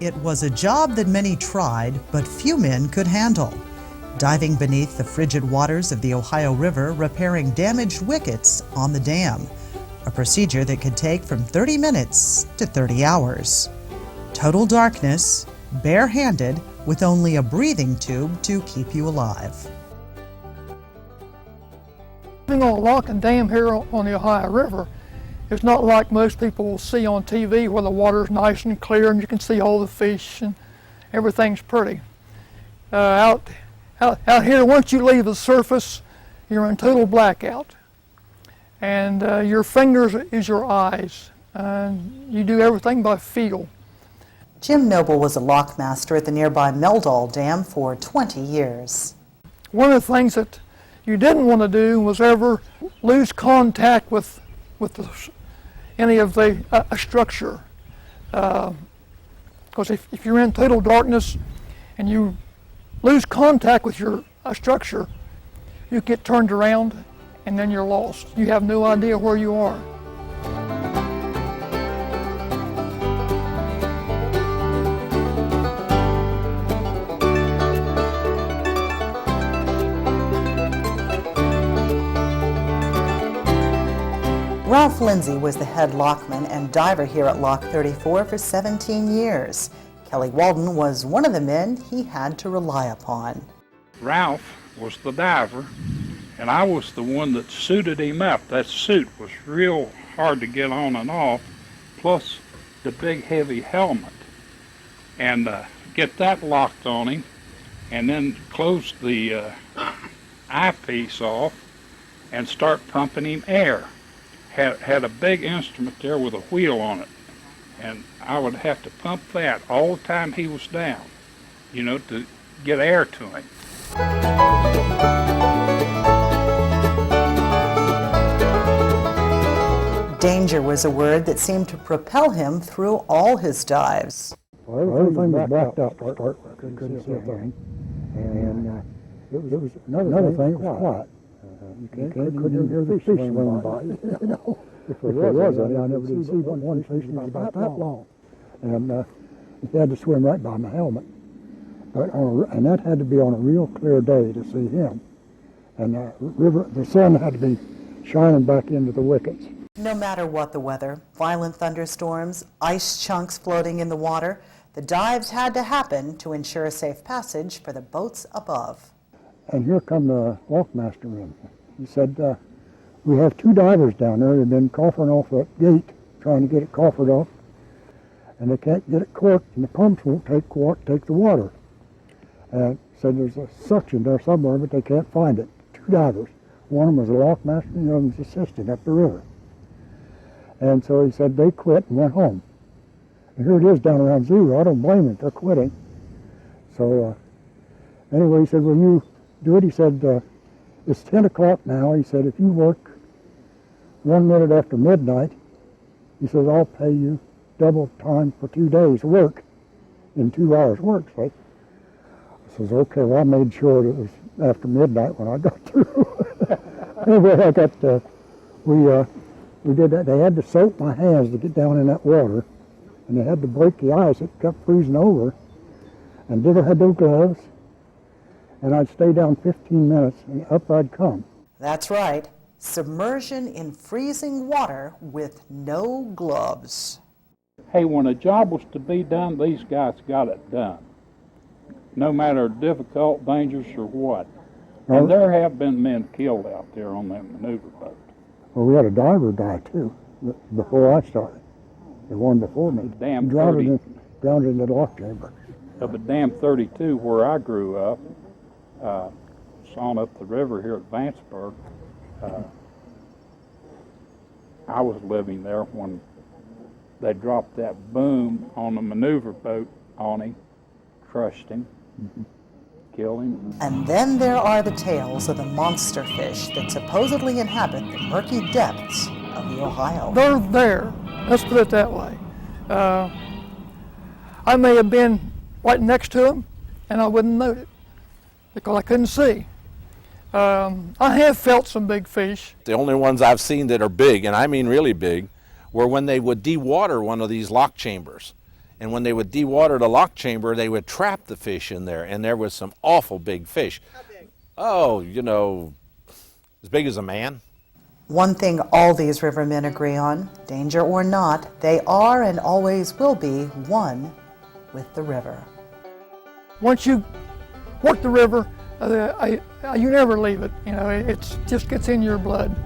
It was a job that many tried, but few men could handle. Diving beneath the frigid waters of the Ohio River, repairing damaged wickets on the dam, a procedure that could take from 30 minutes to 30 hours. Total darkness, bare-handed, with only a breathing tube to keep you alive. Living on a lock and dam here on the Ohio River, it's not like most people will see on TV where the water's nice and clear and you can see all the fish and everything's pretty. Out here, once you leave the surface, you're in total blackout. And your fingers is your eyes. You do everything by feel. Jim Noble was a lockmaster at the nearby Meldal Dam for 20 years. One of the things that you didn't want to do was ever lose contact with any of the structure. Because if you're in total darkness and you lose contact with your structure, you get turned around and then you're lost. You have no idea where you are. Ralph Lindsay was the head lockman and diver here at Lock 34 for 17 years. Kelly Walden was one of the men he had to rely upon. Ralph was the diver, and I was the one that suited him up. That suit was real hard to get on and off, plus the big heavy helmet. And get that locked on him, and then close the eyepiece off and start pumping him air. Had a big instrument there with a wheel on it, and I would have to pump that all the time he was down, you know, to get air to him. Danger was a word that seemed to propel him through all his dives. Well, everything was blacked out to start. I couldn't see a thing. And it was another thing, it was quiet. You couldn't hear the fish swimming by. You know, if there was any, I never did see one fish that was about that long. And he had to swim right by my helmet. But and that had to be on a real clear day to see him. And the sun had to be shining back into the wickets. No matter what the weather, violent thunderstorms, ice chunks floating in the water, the dives had to happen to ensure a safe passage for the boats above. And here come the lockmaster in. He said, we have two divers down there that have been coffering off that gate, trying to get it coffered off, and they can't get it corked, and the pumps won't take the water. And said there's a suction there somewhere, but they can't find it. Two divers. One of them was a lockmaster, and the other was assisting up the river. And so he said they quit and went home. And here it is down around zero. I don't blame them. They're quitting. So anyway, he said, will you do it? He said, it's 10 o'clock now. He said, if you work 1 minute after midnight, he says, I'll pay you double time for 2 days work in 2 hours work. So I says, okay, well, I made sure it was after midnight when I got through. Anyway, I got, we did that. They had to soak my hands to get down in that water, and they had to break the ice. It kept freezing over, and never had no gloves. And I'd stay down 15 minutes, and up I'd come. That's right, submersion in freezing water with no gloves. Hey, when a job was to be done, these guys got it done, no matter difficult, dangerous, or what. And there have been men killed out there on that maneuver boat. Well, we had a diver die, too, before I started. The one before me. Dam drowned in the lock chamber. Up at Dam 32, where I grew up, on up the river here at Vanceburg, I was living there when they dropped that boom on the maneuver boat on him, crushed him, killed him. And then there are the tales of the monster fish that supposedly inhabit the murky depths of the Ohio. They're there, let's put it that way. I may have been right next to them and I wouldn't note it because I couldn't see. I have felt some big fish. The only ones I've seen that are big, and I mean really big, were when they would dewater one of these lock chambers. And when they would dewater the lock chamber, they would trap the fish in there, and there was some awful big fish. How big? Oh, you know, as big as a man. One thing all these rivermen agree on, danger or not, they are and always will be one with the river. Once you work the river, you never leave it. You know, it just gets in your blood.